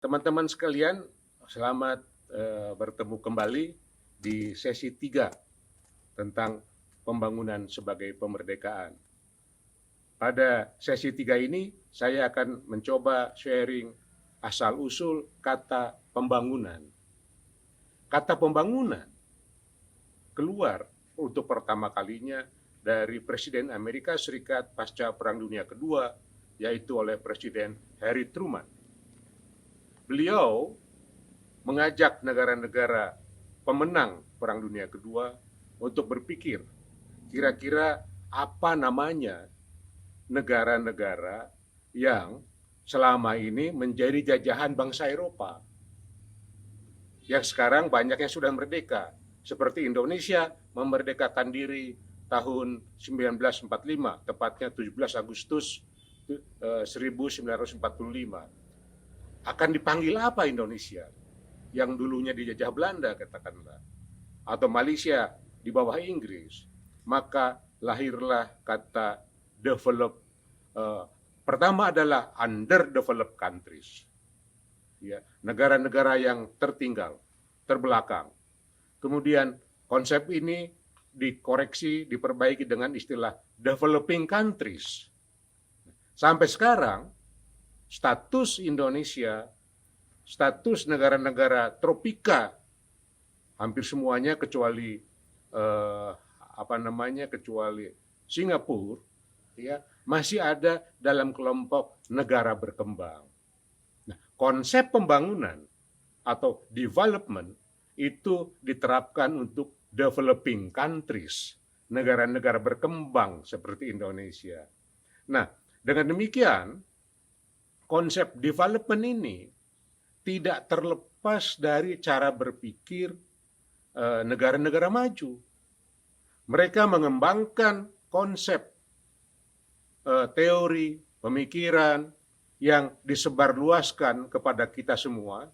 Teman-teman sekalian, selamat bertemu kembali di sesi 3 tentang pembangunan sebagai pemerdekaan. Pada sesi 3 ini, saya akan mencoba sharing asal-usul kata pembangunan. Kata pembangunan keluar untuk pertama kalinya dari Presiden Amerika Serikat pasca Perang Dunia Kedua, yaitu oleh Presiden Harry Truman. Beliau mengajak negara-negara pemenang Perang Dunia Kedua untuk berpikir kira-kira apa namanya negara-negara yang selama ini menjadi jajahan bangsa Eropa, yang sekarang banyak yang sudah merdeka, seperti Indonesia memerdekakan diri tahun 1945, tepatnya 17 Agustus 1945. Akan dipanggil apa Indonesia? Yang dulunya dijajah Belanda katakanlah, atau Malaysia di bawah Inggris, maka lahirlah kata develop. Pertama adalah underdeveloped countries, ya, negara-negara yang tertinggal, terbelakang. Kemudian konsep ini dikoreksi, diperbaiki dengan istilah developing countries. Sampai sekarang status Indonesia, status negara-negara tropika, hampir semuanya kecuali kecuali Singapura, ya, masih ada dalam kelompok negara berkembang. Nah, konsep pembangunan atau development itu diterapkan untuk developing countries, negara-negara berkembang seperti Indonesia. Nah, dengan demikian konsep development ini tidak terlepas dari cara berpikir negara-negara maju. Mereka mengembangkan konsep teori, pemikiran yang disebarluaskan kepada kita semua,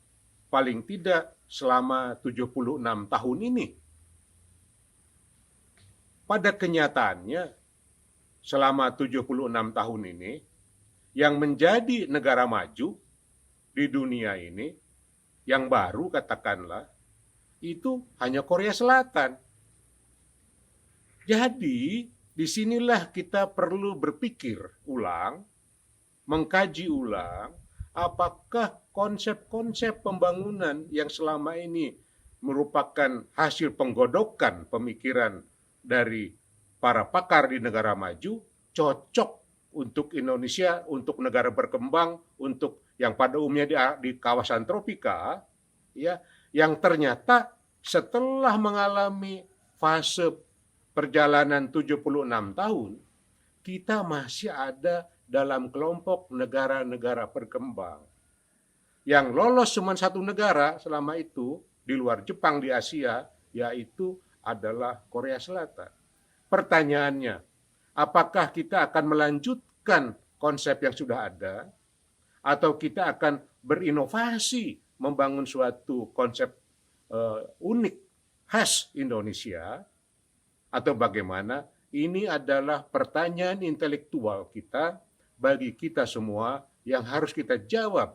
paling tidak selama 76 tahun ini. Pada kenyataannya, selama 76 tahun ini, yang menjadi negara maju di dunia ini, yang baru katakanlah, itu hanya Korea Selatan. Jadi, disinilah kita perlu berpikir ulang, mengkaji ulang, apakah konsep-konsep pembangunan yang selama ini merupakan hasil penggodokan pemikiran dari para pakar di negara maju, cocok untuk Indonesia, untuk negara berkembang, untuk yang pada umumnya di kawasan tropika, ya, yang ternyata setelah mengalami fase perjalanan 76 tahun, kita masih ada dalam kelompok negara-negara berkembang. Yang lolos cuma satu negara selama itu, di luar Jepang di Asia, yaitu adalah Korea Selatan. Pertanyaannya, apakah kita akan melanjutkan konsep yang sudah ada, atau kita akan berinovasi membangun suatu konsep unik, khas Indonesia, atau bagaimana? Ini adalah pertanyaan intelektual kita bagi kita semua yang harus kita jawab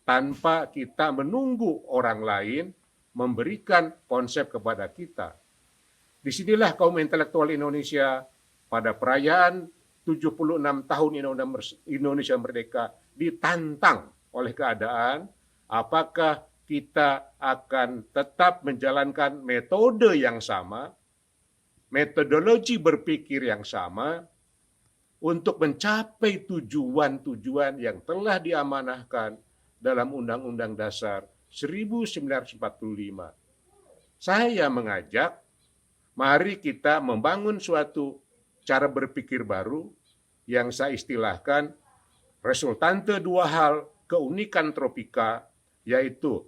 tanpa kita menunggu orang lain memberikan konsep kepada kita. Disinilah kaum intelektual Indonesia pada perayaan 76 tahun Indonesia Merdeka ditantang oleh keadaan, apakah kita akan tetap menjalankan metode yang sama, metodologi berpikir yang sama untuk mencapai tujuan-tujuan yang telah diamanahkan dalam Undang-Undang Dasar 1945. Saya mengajak, mari kita membangun suatu cara berpikir baru yang saya istilahkan resultante dua hal keunikan tropika, yaitu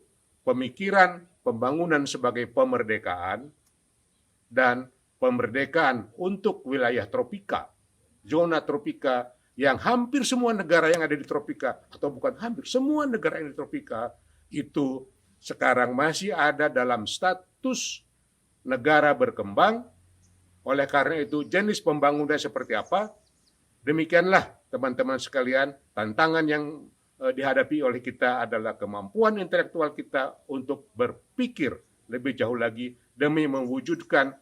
pemikiran pembangunan sebagai pemerdekaan dan pemerdekaan untuk wilayah tropika, zona tropika, yang hampir semua negara yang ada di tropika, atau bukan hampir, semua negara yang di tropika, itu sekarang masih ada dalam status negara berkembang. Oleh karena itu, jenis pembangunan seperti apa? Demikianlah teman-teman sekalian, tantangan yang dihadapi oleh kita adalah kemampuan intelektual kita untuk berpikir lebih jauh lagi demi mewujudkan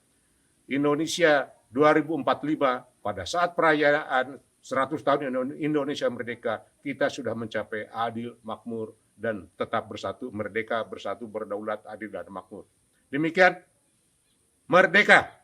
Indonesia 2045 pada saat perayaan 100 tahun Indonesia merdeka, kita sudah mencapai adil, makmur, dan tetap bersatu, merdeka, bersatu, berdaulat, adil, dan makmur. Demikian, merdeka!